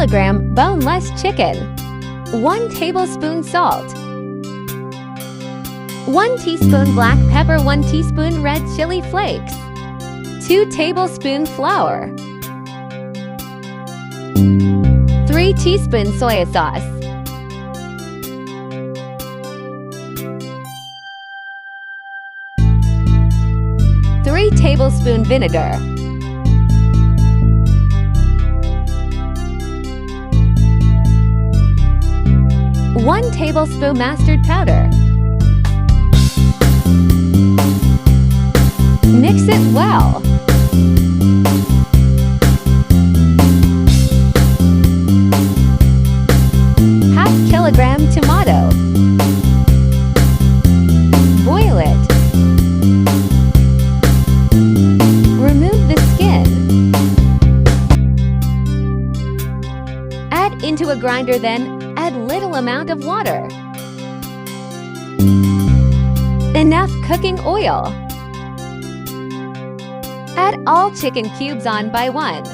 kilogram boneless chicken, 1 tablespoon salt, 1 teaspoon black pepper, 1 teaspoon red chili flakes, 2 tablespoon flour, 3 teaspoon soy sauce, 3 tablespoon vinegar, 1 tablespoon mustard powder. Mix it well. Half kilogram tomato. Boil it. Remove the skin. Add into a grinder, then add little amount of water. Enough cooking oil. Add all chicken cubes on by one.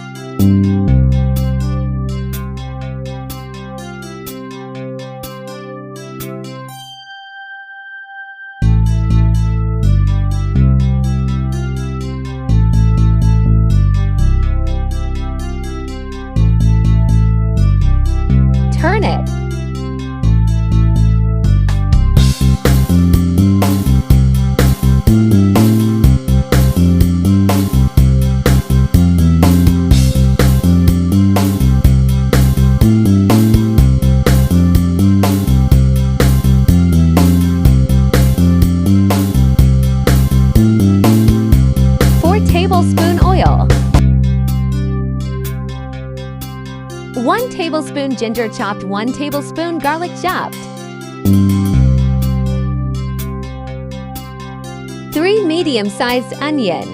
Turn it. Tablespoon oil, 1 tablespoon ginger chopped, 1 tablespoon garlic chopped, 3 medium-sized onion,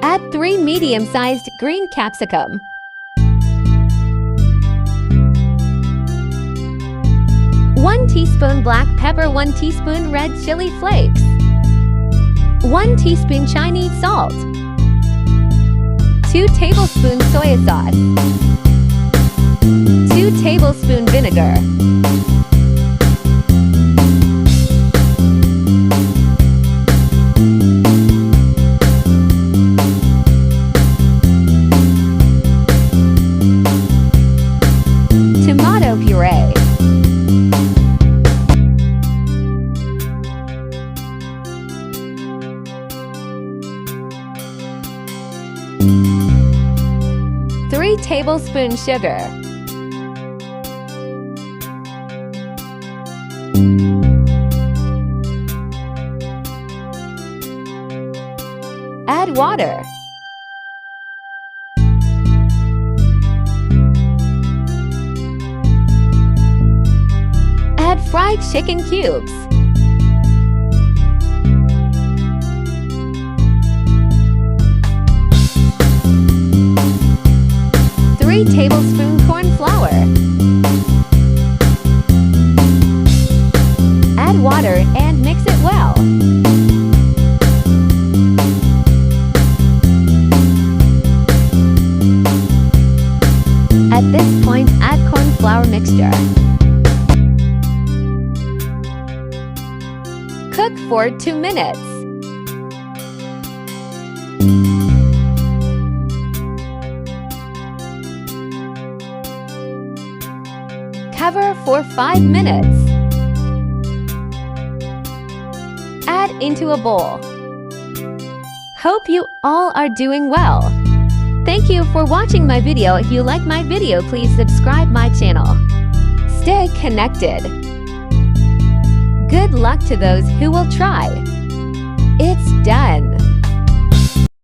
add 3 medium-sized green capsicum, 1 teaspoon black pepper, 1 teaspoon red chili flakes, 1 teaspoon Chinese salt, 2 tablespoons soy sauce, 2 tablespoon vinegar, tomato puree, Three tablespoons sugar, add water, add fried chicken cubes, Three tablespoon corn flour. Add water and mix it well. At this point, add corn flour mixture. Cook for 2 minutes. Cover for 5 minutes. Add into a bowl. Hope you all are doing well. Thank you for watching my video. If you like my video, please subscribe my channel. Stay connected. Good luck to those who will try. It's done.